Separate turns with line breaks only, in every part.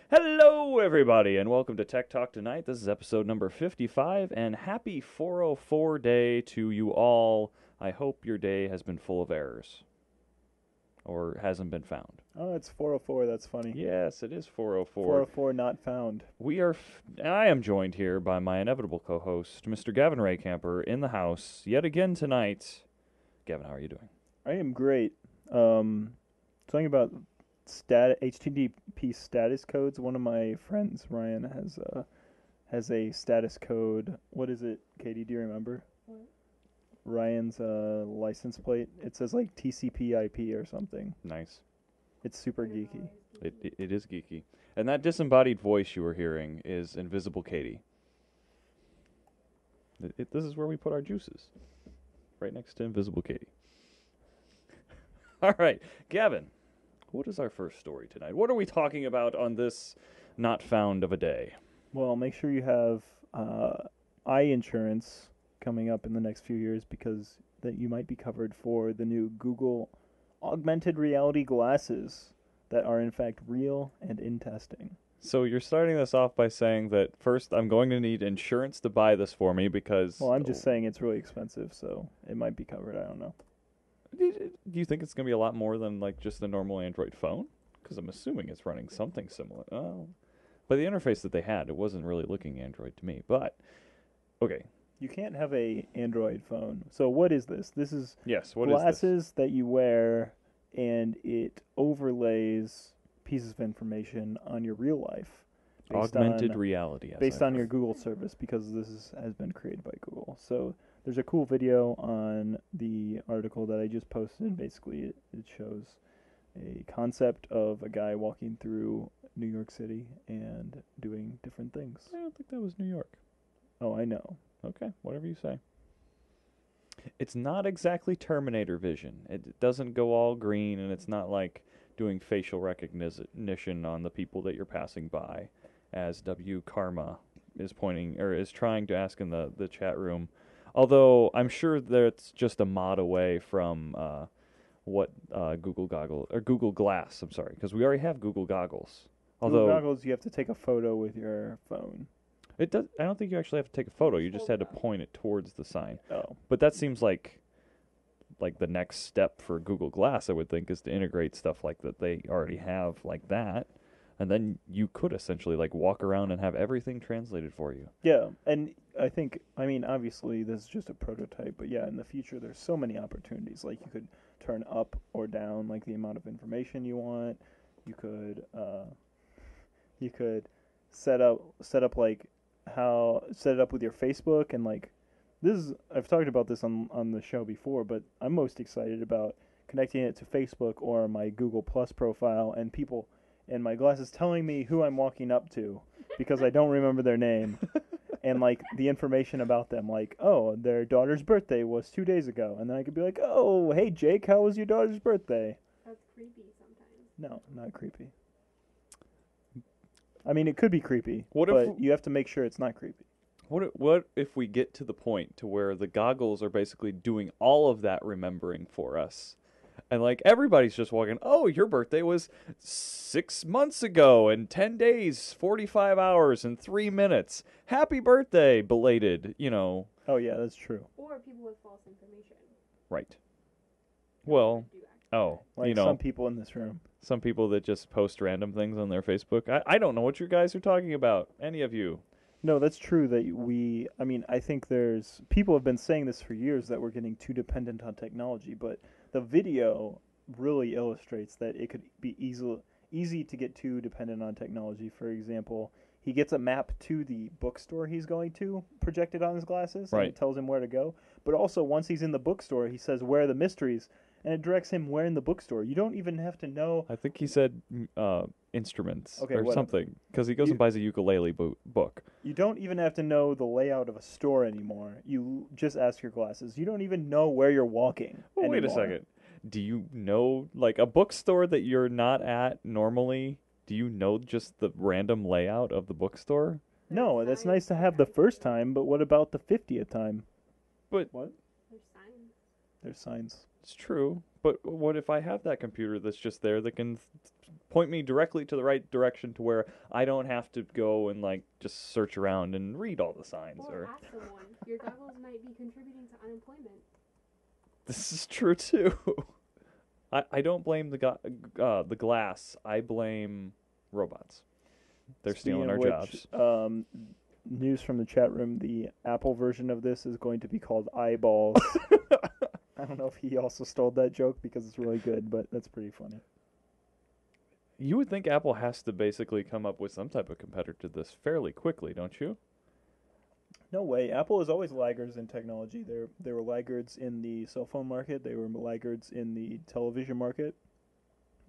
Hello, everybody, and welcome to Tech Talk Tonight. This is episode number 55, and happy 404 day to you all. I hope your day has been full of errors, or hasn't been found.
Oh, it's 404. That's funny.
Yes, it is 404.
404 not found.
I am joined here by my inevitable co-host, Mr. Gavin Rehkemper, in the house yet again tonight. Gavin, how are you doing?
I am great. Talking about HTTP status codes. One of my friends, Ryan, has a status code. What is it, Katie? Do you remember?
What?
Ryan's license plate. It says like TCP/IP or something.
Nice.
It's super geeky.
It is geeky. And that disembodied voice you were hearing is Invisible Katey. This is where we put our juices. Right next to Invisible Katey. All right, Gavin, what is our first story tonight? What are we talking about on this not found of a day?
Well, make sure you have eye insurance coming up in the next few years because that you might be covered for the new Google augmented reality glasses that are in fact real and in testing.
So you're starting this off by saying that first I'm going to need insurance to buy this for me because...
Well, I'm just saying it's really expensive, so it might be covered. I don't know.
Do you think it's going to be a lot more than like just the normal Android phone? Because I'm assuming it's running something similar. Oh. By the interface that they had, it wasn't really looking Android to me. But, okay.
You can't have a Android phone. So what is this? This is
what
glasses
is this?
that you wear, and it overlays pieces of information on your real life.
Augmented reality.
Based on your Google service, because this has been created by Google. So there's a cool video on the article that I just posted. Basically, it shows a concept of a guy walking through New York City and doing different things.
I don't think that was New York.
Oh, I know.
Okay, whatever you say. It's not exactly Terminator vision. It doesn't go all green, and it's not like doing facial recognition on the people that you're passing by, as W Karma is pointing or is trying to ask in the chat room. Although I'm sure that's just a mod away from what Google Glass. I'm sorry, because we already have Google Goggles. Although
Google Goggles, you have to take a photo with your phone.
It does. I don't think you actually have to take a photo. You just had to point it towards the sign.
Oh,
But that seems like the next step for Google Glass, I would think, is to integrate stuff like that they already have like that. And then you could essentially like walk around and have everything translated for you.
yeah. And I mean, obviously this is just a prototype, but yeah, in the future there's so many opportunities. Like you could turn up or down like the amount of information you want. You could set up like set it up with your Facebook, and like I've talked about this on the show before, but I'm most excited about connecting it to Facebook or my Google Plus profile, and people in my glasses telling me who I'm walking up to because I don't remember their name. And like the information about them, like, oh, their daughter's birthday was 2 days ago, and then I could be like, oh, hey Jake, how was your daughter's birthday?
That's creepy sometimes.
No, not creepy. I mean, it could be creepy,
What
but
if-
you have to make sure it's not creepy.
What if we get to the point to where the goggles are basically doing all of that remembering for us? And like everybody's just walking, oh, your birthday was 6 months ago and 10 days, 45 hours and 3 minutes. Happy birthday, belated,
Oh yeah, that's true.
Or people with false information.
Right. Well,
Do actually.
oh,
Like some people in this room.
some people that just post random things on their Facebook. I don't know what you guys are talking about, any of you.
No, that's true that I mean, I think people have been saying this for years that we're getting too dependent on technology, but the video really illustrates that it could be easy to get too dependent on technology. For example, he gets a map to the bookstore he's going to projected on his glasses, and
Right.
it tells him where to go. But also, once he's in the bookstore, he says, where are the mysteries? And it directs him where in the bookstore. You don't even have to know.
I think he said instruments
Okay,
or
whatever.
something, because he goes and buys a ukulele book.
You don't even have to know the layout of a store anymore. You just ask your glasses. You don't even know where you're walking
Well, wait a
anymore.
second. Do you know, like, a bookstore that you're not at normally? Do you know just the random layout of the bookstore?
No, that's nice to have the first time, but what about the 50th time?
But
What?
There's signs.
There's signs.
it's true. But what if I have that computer that's just there that can point me directly to the right direction to where I don't have to go and like just search around and read all the signs.
Or ask someone. Your goggles might be contributing to unemployment.
This is true too. I don't blame the glass. I blame robots. They're stealing our jobs.
News from the chat room: the Apple version of this is going to be called Eyeballs. I don't know if he also stole that joke because it's really good, but that's pretty funny.
You would think Apple has to basically come up with some type of competitor to this fairly quickly, don't you?
No way. Apple is always laggards in technology. They were laggards in the cell phone market. They were laggards in the television market.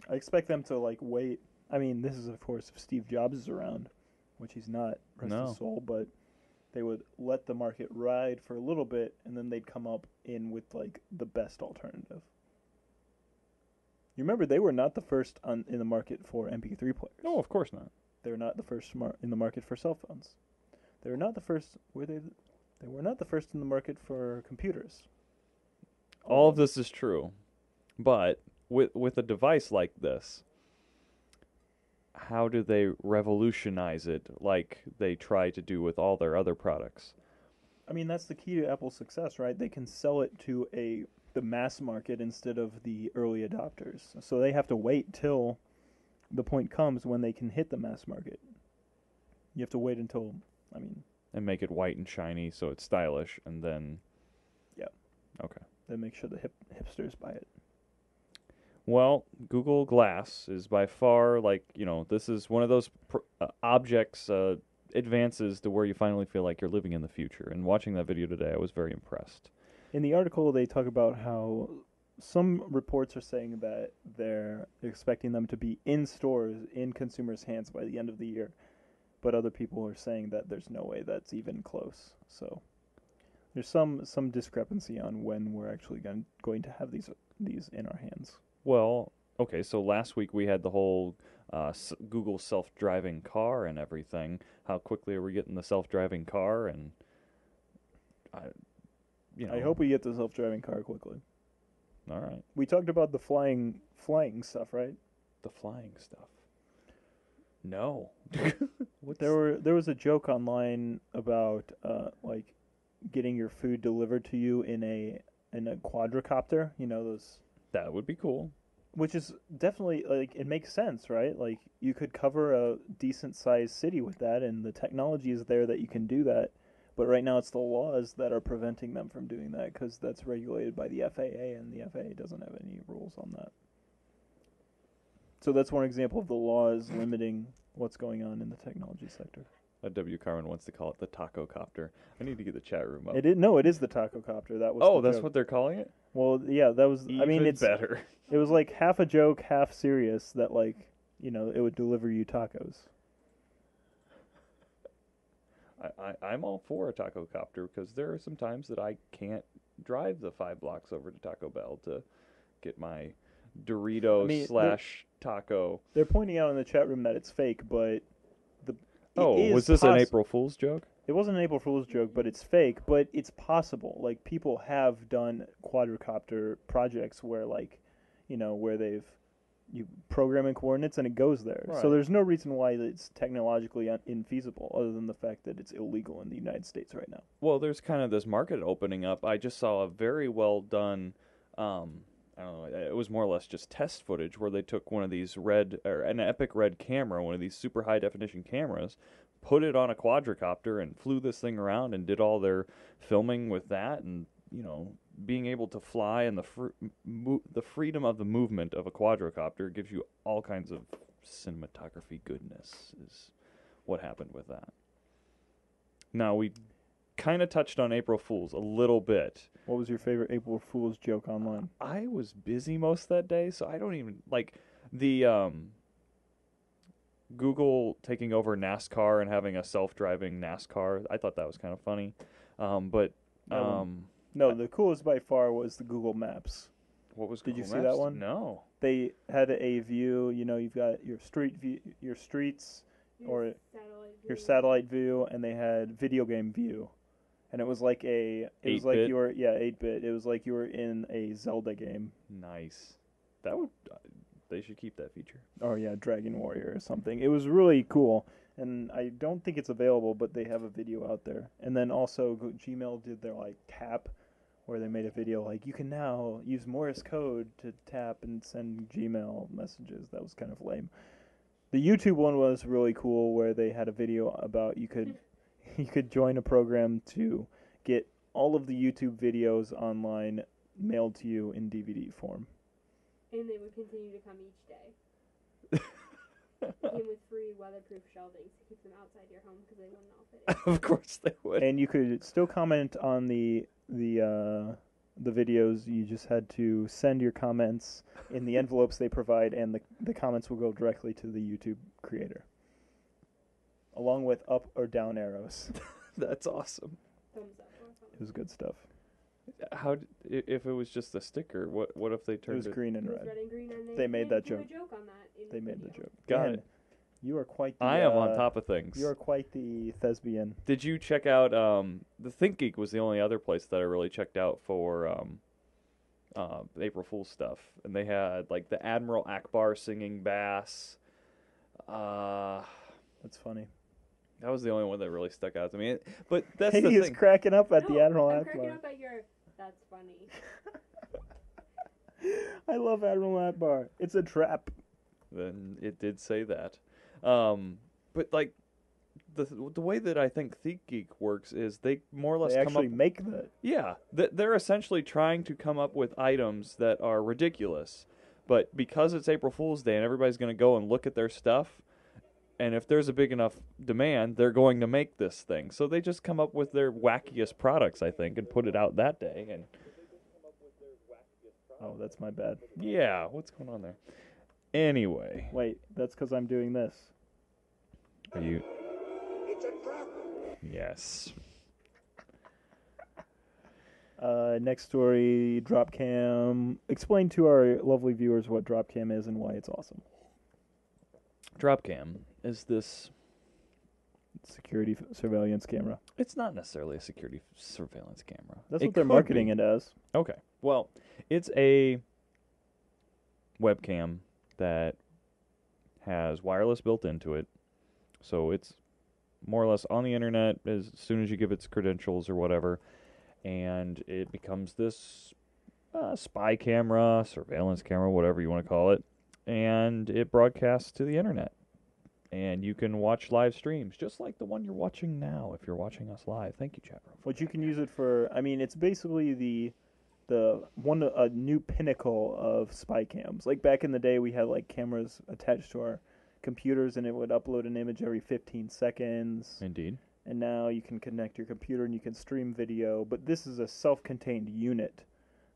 I expect them to like wait. I mean, this is of course if Steve Jobs is around, which he's not, rest his soul, but they would let the market ride for a little bit and then they'd come up in with like the best alternative. You remember they were not the first in the market for MP3 players.
No, of course not.
They were not the first in the market for cell phones. They were not the first. Were they? They were not the first in the market for computers.
All of this is true, but with a device like this, how do they revolutionize it like they try to do with all their other products?
I mean, that's the key to Apple's success, right? They can sell it to the mass market instead of the early adopters. So they have to wait till the point comes when they can hit the mass market. You have to wait until,
and make it white and shiny so it's stylish, and then...
Yeah.
Okay.
Then make sure the hipsters buy it.
Well, Google Glass is by far, this is one of those objects, advances to where you finally feel like you're living in the future. And watching that video today, I was very impressed.
In the article, they talk about how some reports are saying that they're expecting them to be in stores, in consumers' hands by the end of the year. But other people are saying that there's no way that's even close. So there's some discrepancy on when we're actually going to have these in our hands.
Well, okay, so last week we had the whole Google self-driving car and everything. How quickly are we getting the self-driving car? And
I hope we get the self-driving car quickly.
All right.
We talked about the flying stuff, right?
The flying stuff. No.
There was a joke online about getting your food delivered to you in a quadricopter. You know those.
That would be cool.
Which is definitely it makes sense, right? Like you could cover a decent sized city with that, and the technology is there that you can do that. But right now it's the laws that are preventing them from doing that because that's regulated by the FAA, and the FAA doesn't have any rules on that. So that's one example of the laws limiting what's going on in the technology sector.
W. Carmen wants to call it the taco copter. I need to get the chat room up.
It is the taco copter. That was.
Oh, that's what they're calling it?
Well, yeah, that was.
Even
it's
better.
It was like half a joke, half serious. That it would deliver you tacos.
I'm all for a taco copter because there are some times that I can't drive the 5 blocks over to Taco Bell to get my Dorito / taco.
They're pointing out in the chat room that it's fake, but
was this an April Fool's joke?
It wasn't an April Fool's joke, but it's fake. But it's possible. Like people have done quadricopter projects where where you program in coordinates and it goes there.
Right.
So there's no reason why it's technologically infeasible other than the fact that it's illegal in the United States right now. Well,
there's kind of this market opening up. I just saw a very well done, I don't know, it was more or less just test footage where they took one of these an Epic Red camera, one of these super high definition cameras, put it on a quadricopter and flew this thing around and did all their filming with that, and being able to fly and the freedom of the movement of a quadricopter gives you all kinds of cinematography goodness is what happened with that. Now, we kind of touched on April Fool's a little bit.
What was your favorite April Fool's joke online?
I was busy most of that day, so I don't even the Google taking over NASCAR and having a self-driving NASCAR. I thought that was kind of funny.
No, the coolest by far was the Google Maps.
What was
Did
Google
you see
Maps?
that one?
No.
They had a view, you've got your street view, your streets, or your satellite view, and they had video game view. And it was like it was like you were 8-bit. It was like you were in a Zelda game.
Nice. That would they should keep that feature.
Oh yeah, Dragon Warrior or something. It was really cool, and I don't think it's available, but they have a video out there. And then also Gmail did their like tap, where they made a video like you can now use Morse code to tap and send Gmail messages. That was kind of lame. The YouTube one was really cool, where they had a video about you could join a program to get all of the YouTube videos online mailed to you in DVD form.
And they would continue to come each day. Came with free weatherproof shelving to keep them outside your home because they wouldn't all fit in.
Of course they would.
And you could still comment on the videos. You just had to send your comments in the envelopes they provide, and the comments will go directly to the YouTube creator, along with up or down arrows.
That's awesome.
Thumbs up or thumbs
It was good stuff.
If it was just a sticker, what if they
It
turned
was green and
It was
red.
red and green, and
They made that
do
joke.
a joke on that in
They
the
made the
video.
joke.
Got
Dan,
it.
You are quite the...
I am on top of things.
You are quite the thespian.
Did you check out the Think Geek was the only other place that I really checked out for April Fool's stuff, and they had like the Admiral Akbar singing bass.
That's funny.
That was the only one that really stuck out to me. But that's
He
the
is
thing.
cracking up at the
No,
Admiral
I'm
Akbar.
cracking up at your. That's funny.
I love Admiral Akbar. It's a trap.
Then it did say that. But like the way that I think Think Geek works is they more or less
They
come
actually
up.
make that.
Yeah, they're essentially trying to come up with items that are ridiculous, but because it's April Fool's Day and everybody's going to go and look at their stuff, and if there's a big enough demand, they're going to make this thing. So they just come up with their wackiest products, I think, and put it out that day. And
Oh, that's my bad.
yeah, what's going on there? Anyway,
Wait, that's because I'm doing this.
are you?
It's a trap.
Yes.
Next story, Dropcam. Explain to our lovely viewers what Dropcam is and why it's awesome.
Dropcam is this.
Security surveillance camera.
It's not necessarily a security surveillance camera.
That's
It
what they're
could
marketing
be.
it as.
Okay. Well, it's a webcam that has wireless built into it. So it's more or less on the internet as soon as you give its credentials or whatever. And it becomes this spy camera, surveillance camera, whatever you want to call it. And it broadcasts to the internet. And you can watch live streams, just like the one you're watching now, if you're watching us live. Thank you, chat room.
What you can use it for, I mean, it's basically a new pinnacle of spy cams. Like back in the day, we had like cameras attached to our computers, and it would upload an image every 15 seconds.
Indeed.
And now you can connect your computer and you can stream video. But this is a self-contained unit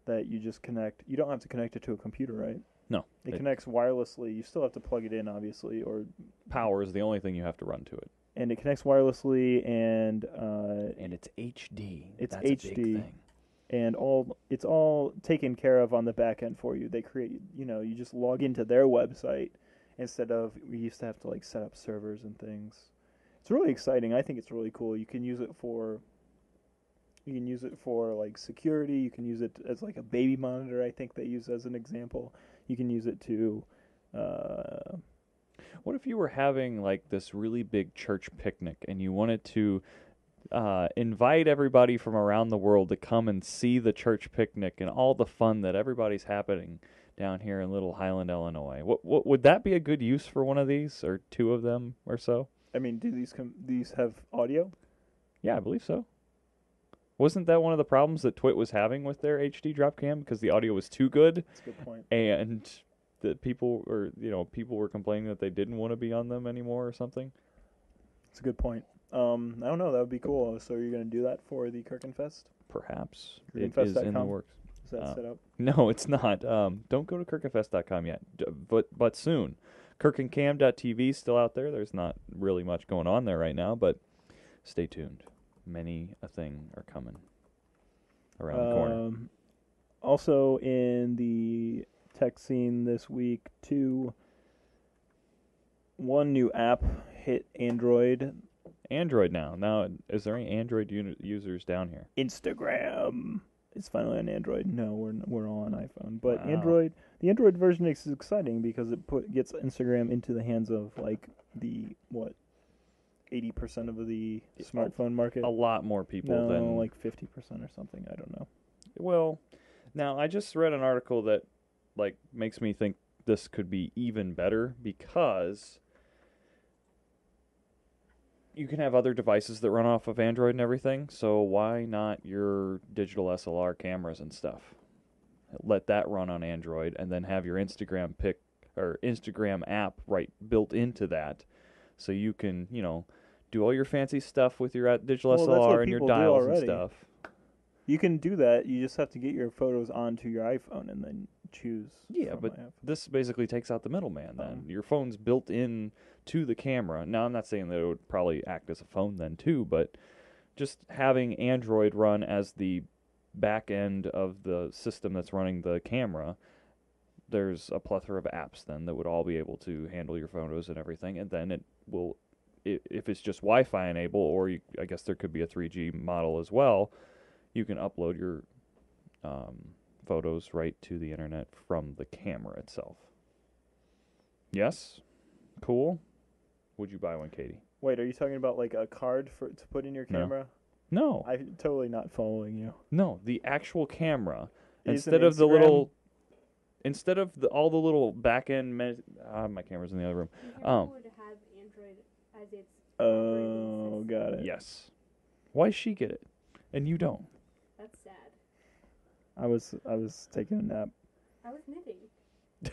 that you just connect. You don't have to connect it to a computer, right?
No.
It connects wirelessly. You still have to plug it in, obviously, or
Power is the only thing you have to run to it.
and it connects wirelessly, and
And it's HD.
It's
That's a big
HD.
thing.
and it's all taken care of on the back end for you. They create, you just log into their website instead of we used to have to like set up servers and things. It's really exciting. I think it's really cool. You can use it for like security. You can use it as like a baby monitor. I think they use as an example. You can use it to
What if you were having like this really big church picnic and you wanted to invite everybody from around the world to come and see the church picnic and all the fun that everybody's happening down here in Little Highland, Illinois? What would that be a good use for one of these or two of them or so?
I mean, do these have audio?
Yeah, I believe so. Wasn't that one of the problems that Twit was having with their HD drop cam because the audio was too good
That's a good point.
and that people were complaining that they didn't want to be on them anymore or something?
It's a good point. I don't know. That would be cool. So you're going to do that for the Kirkenfest?
Perhaps. It is in the
Kirkenfest.com?
works.
Is that set up?
No, it's not. Don't go to kirkenfest.com yet, but soon. Kirkencam.tv still out there. There's not really much going on there right now, but stay tuned. Many a thing are coming around the corner.
Also in the tech scene this week, one new app hit Android.
Android now. Now, is there any Android users down here?
Instagram. it's finally on Android. No, we're all on iPhone. But
Wow.
the Android version is exciting because it gets Instagram into the hands of like the 80% of the smartphone market.
A lot more people
No,
than
like 50% or something. I don't know.
Well, now I just read an article that like makes me think this could be even better because you can have other devices that run off of Android and everything, so why not your digital SLR cameras and stuff? Let that run on Android and then have your Instagram Instagram app built into that so you can, do all your fancy stuff with your digital
Well, that's what
SLR and your
people do
dials and
already.
stuff.
You can do that. You just have to get your photos onto your iPhone and then choose.
Yeah,
from
but
my iPhone.
this basically takes out the middleman then. Your phone's built in to the camera. Now, I'm not saying that it would probably act as a phone then too, but just having Android run as the back end of the system that's running the camera, there's a plethora of apps then that would all be able to handle your photos and everything, and then it will, if it's just Wi-Fi enabled, or I guess there could be a 3G model as well, you can upload your photos right to the internet from the camera itself. Yes? Cool? Would you buy one, Katey?
Wait, are you talking about like a card to put in your
No.
camera?
No.
I'm totally not following you.
No, the actual camera.
Is
Instead
an
of the
Instagram-
little... Instead of all the little back-end... my camera's in the other room.
You would have Android as its
Oh,
operating system.
got it.
Yes. Why does she get it? And you don't?
That's sad.
I was taking a nap.
I was knitting.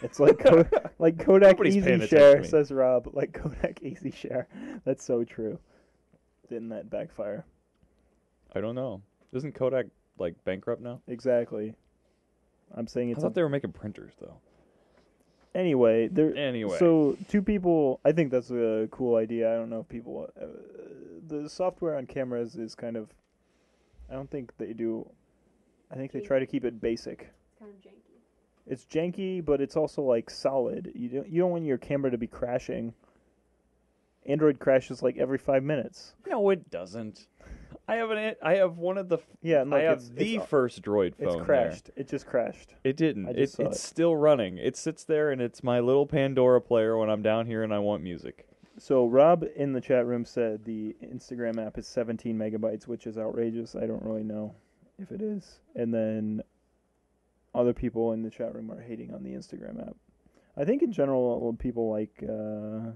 It's like like Kodak
Nobody's paying
Easy
attention
Share,
to me.
says Rob. Like Kodak Easy Share. That's so true. Didn't that backfire?
I don't know. Isn't Kodak, bankrupt now?
Exactly. I'm saying
I
it's
thought they were making printers, though.
anyway.
Anyway.
So two people. I think that's a cool idea. I don't know if people. The software on cameras is kind of. I don't think they do. I think they try to keep it basic.
It's kind of janky.
It's janky, but it's also like solid. You don't want your camera to be crashing. Android crashes like every 5 minutes.
No, it doesn't. I have one of the.
Yeah, and
I
look,
have the first Droid phone.
It's crashed. It just crashed.
There. It didn't.
I just saw
It's
it.
still running. It sits there, and it's my little Pandora player when I'm down here and I want music.
So Rob in the chat room said the Instagram app is 17 megabytes, which is outrageous. I don't really know if it is. And then other people in the chat room are hating on the Instagram app. I think in general people like Instagram.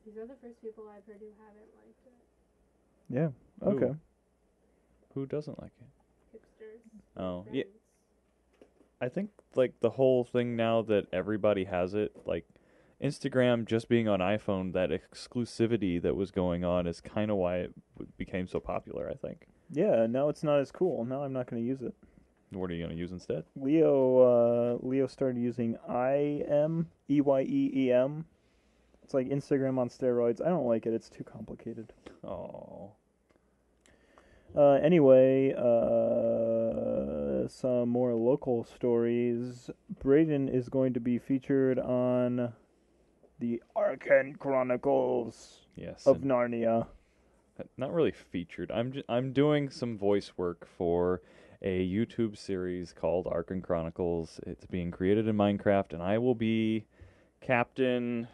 These are the first people I've heard who haven't liked it.
Yeah.
Who?
Okay.
Who doesn't like it?
Hipsters.
Oh,
friends.
yeah. I think the whole thing now that everybody has it, Instagram just being on iPhone, that exclusivity that was going on is kind of why it became so popular, I think.
Yeah, now it's not as cool. Now I'm not going to use it.
What are you going to use instead?
Leo started using EYEEM. It's like Instagram on steroids. I don't like it. It's too complicated.
Oh.
Anyway, some more local stories. Braden is going to be featured on the Arcane Chronicles
Yes.
of
and
Narnia.
not really featured. I'm doing some voice work for a YouTube series called Arcane Chronicles. It's being created in Minecraft, and I will be Captain...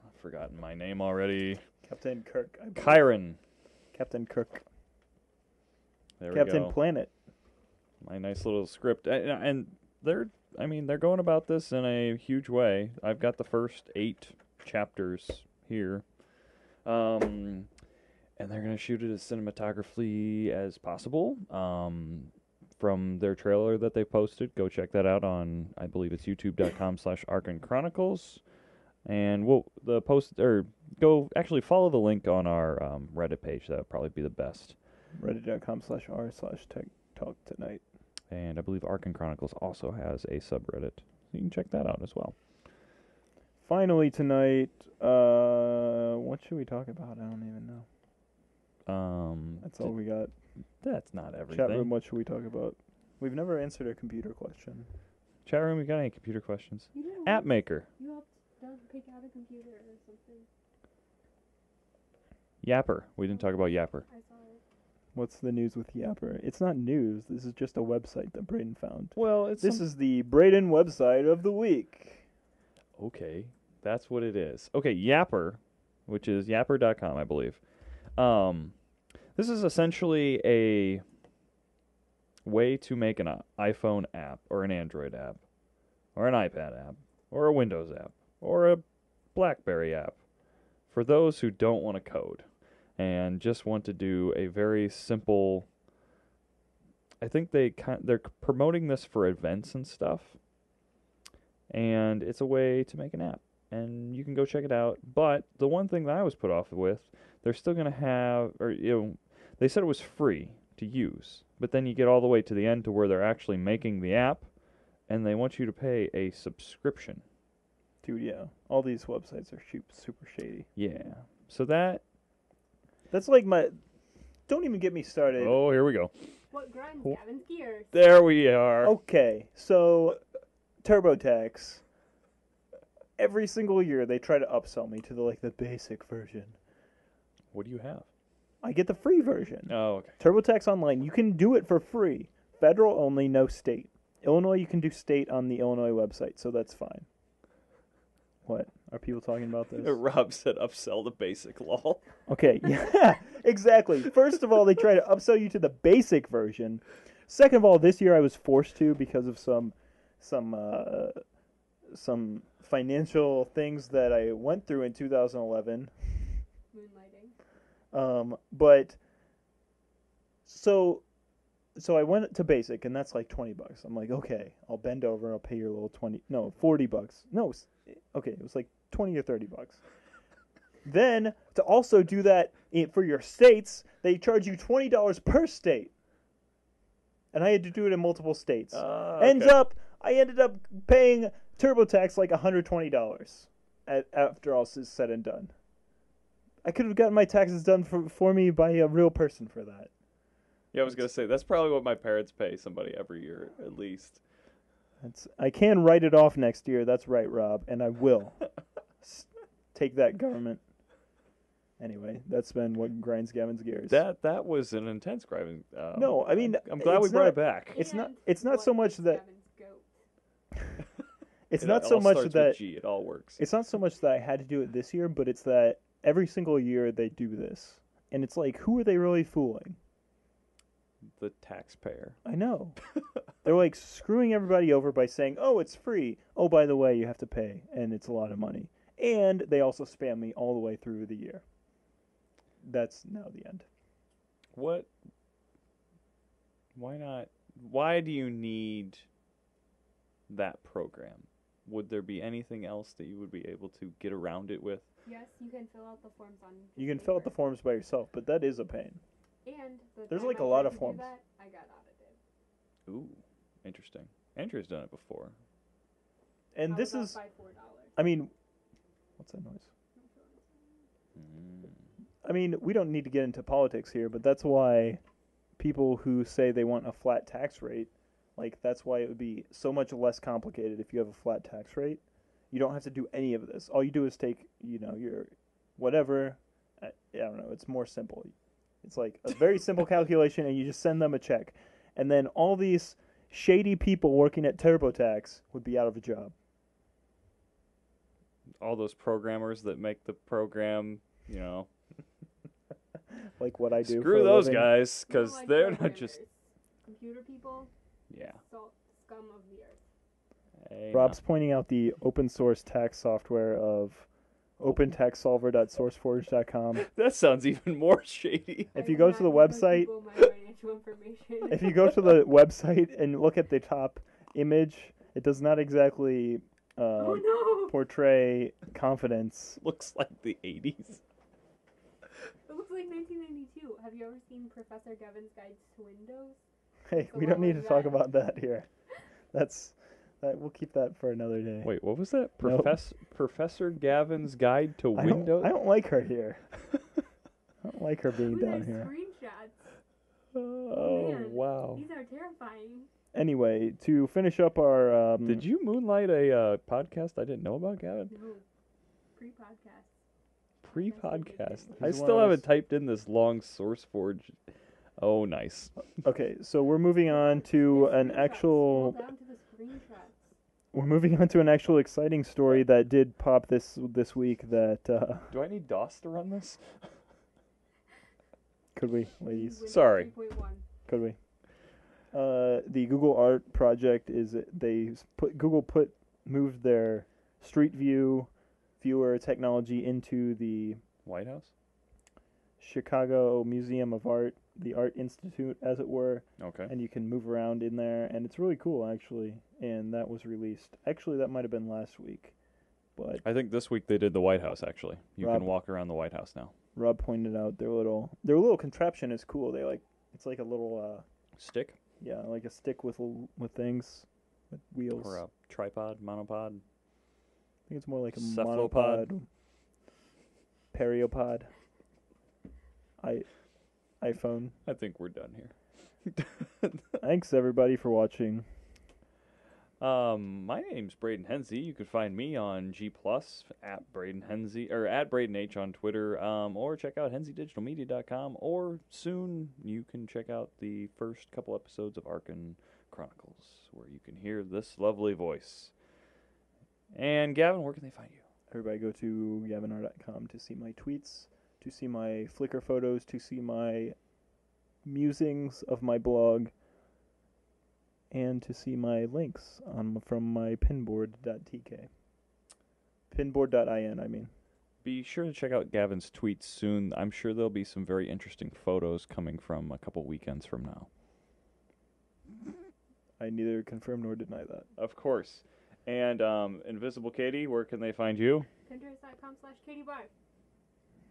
I've forgotten my name already.
Captain Kirk.
Kyron.
Captain Kirk.
There
Captain
we go.
Planet.
My nice little script. And they're going about this in a huge way. I've got the first 8 chapters here. And they're going to shoot it as cinematographically as possible. From their trailer that they posted, go check that out on, I believe it's youtube.com/Arcane Chronicles. And go actually follow the link on our Reddit page. That would probably be the best.
Reddit.com/r/tech talk tonight.
And I believe Arcane Chronicles also has a subreddit. You can check that out as well.
Finally tonight, what should we talk about? I don't even know. That's all we got.
That's not everything.
Chat room, what should we talk about? We've never answered a computer question.
Chat room, you got any computer questions?
You didn't
App Maker.
You helped Doug pick out a computer or something.
Yapper. We didn't talk about Yapper.
I saw it.
What's the news with Yapper? It's not news. This is just a website that Braden found.
Well,
This is the Braden website of the week.
Okay, that's what it is. Okay, Yapper, which is yapper.com, I believe. This is essentially a way to make an iPhone app or an Android app or an iPad app or a Windows app or a BlackBerry app for those who don't want to code and just want to do a very simple. I think they're promoting this for events and stuff, and it's a way to make an app, and you can go check it out. But the one thing that I was put off with, they're still going to have, or they said it was free to use, but then you get all the way to the end to where they're actually making the app, and they want you to pay a subscription.
Dude, yeah. All these websites are super shady.
Yeah. So
That's like my... Don't even get me started.
Oh, here we go.
What grinds Gavin's gears?
There we are.
Okay, so TurboTax. Every single year they try to upsell me to the basic version.
What do you have?
I get the free version.
Oh, okay.
TurboTax Online, you can do it for free. Federal only, no state. Illinois, you can do state on the Illinois website, so that's fine. What? Are people talking about this?
Rob said upsell the basic lol.
Okay, yeah, exactly. First of all, they try to upsell you to the basic version. Second of all, this year I was forced to because of some financial things that I went through in 2011.
Moonlighting.
But so I went to basic, and that's like $20. I'm like, okay, I'll bend over, I'll pay your little $40. No, okay, it was like $20 or $30. Then to also do that for your states, they charge you $20 per state, and I had to do it in multiple states.
Okay.
I ended up paying TurboTax like $120 after all is said and done. I could have gotten my taxes done for me by a real person for that.
Yeah, I was going to say, that's probably what my parents pay somebody every year, at least.
I can write it off next year. That's right, Rob, and I will. Take that, government. Anyway, that's been what grinds Gavin's gears.
That was an intense grinding.
No, I mean,
I'm glad we brought it back.
It's
And
not so
what
much
is
that
Gavin's goat?
it's
It
not so
all
much
starts
that
with G. It all works.
it's not so much that I had to do it this year, but it's that every single year they do this, and it's like, who are they really fooling?
The taxpayer.
I know. They're like screwing everybody over by saying, "Oh, it's free. Oh, by the way, you have to pay, and it's a lot of money." And they also spam me all the way through the year. That's now the end.
What? Why not? Why do you need that program? Would there be anything else that you would be able to get around it with?
Yes, you can fill out the forms on.
You can fill out the forms by yourself, but that is a pain.
And
There's
time
like
I
a lot
tried
of
to do
forms.
that, I got audited.
Ooh, interesting. Andrew's done it before.
And
I
this
was
is,
off by $4.
I mean, what's that noise? I mean, we don't need to get into politics here, but that's why people who say they want a flat tax rate, like that's why it would be so much less complicated if you have a flat tax rate. You don't have to do any of this. All you do is take, your whatever. I don't know. It's more simple. It's like a very simple calculation, and you just send them a check. And then all these shady people working at TurboTax would be out of a job.
All those programmers that make the program,
Like what I do.
screw
for a
those
living.
guys, because
Not like
they're not
programmers.
just.
Computer people,
Yeah.
scum of the earth.
Hey,
Rob's pointing out the open source tax software of opentaxsolver.sourceforge.com.
that sounds even more shady.
If
I
you
will
go
not
to the
give those
website-
people my financial information.
If you go to the website and look at the top image, it does not exactly
Oh no!
portray confidence.
Looks like the 80s.
It looks like 1992. Have you ever seen Professor Gavin's Guide to Windows?
Hey,
So
we
what
don't need to
was
talk
that?
about that here. We'll keep that for another day.
Wait, what was that?
Nope.
Professor Gavin's Guide to Windows?
I don't like her here. I don't like her being
Ooh,
down
there's
here.
screenshots.
Oh,
man.
wow.
These are terrifying.
Anyway, to finish up our
Did you moonlight a podcast I didn't know about, Gavin?
No. Pre-podcast.
Pre-podcast.
He's
I
one
still
of
haven't
those-
typed in this long SourceForge Oh, nice.
Okay, so we're moving on to an actual.
Scroll down to the screenshots.
We're moving on to an actual exciting story that did pop this week. That
Do I need DOS to run this?
could we, ladies?
Windows
Sorry.
3.1.
Could we? The Google Art project is moved their Street View viewer technology into the
White House?
Chicago Museum of Art, the Art Institute, as it were,
Okay.
and you can move around in there, and it's really cool, actually. And that was released. Actually, that might have been last week, but
I think this week they did the White House, actually. You
Rob-
can walk around the White House now.
Rob pointed out their little contraption is cool. It's like a little
Stick?
like a stick with things, with wheels.
Or a tripod, monopod?
I think it's more like a
Cephalopod?
monopod, periopod, iPhone.
I think we're done here.
Thanks everybody for watching.
My name's Braden Henze. You can find me on G+ at Braden Henze, or at Braden H on Twitter, or check out henzedigitalmedia.com, or soon you can check out the first couple episodes of Arkan Chronicles, where you can hear this lovely voice. And Gavin, where can they find you?
Everybody go to gavinr.com to see my tweets, to see my Flickr photos, to see my musings of my blog, and to see my links from my pinboard.tk. Pinboard.in, I mean.
Be sure to check out Gavin's tweets soon. I'm sure there'll be some very interesting photos coming from a couple weekends from now.
I neither confirm nor deny that.
Of course. And Invisible Katey, where can they find you?
Pinterest.com/KateyBar.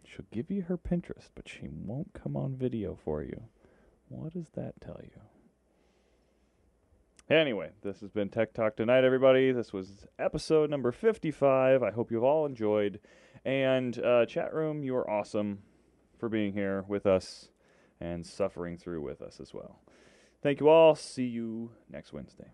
She'll give you her Pinterest, but she won't come on video for you. What does that tell you? Anyway, this has been Tech Talk Tonight, everybody. This was episode number 55. I hope you've all enjoyed. And chat room, you are awesome for being here with us and suffering through with us as well. Thank you all. See you next Wednesday.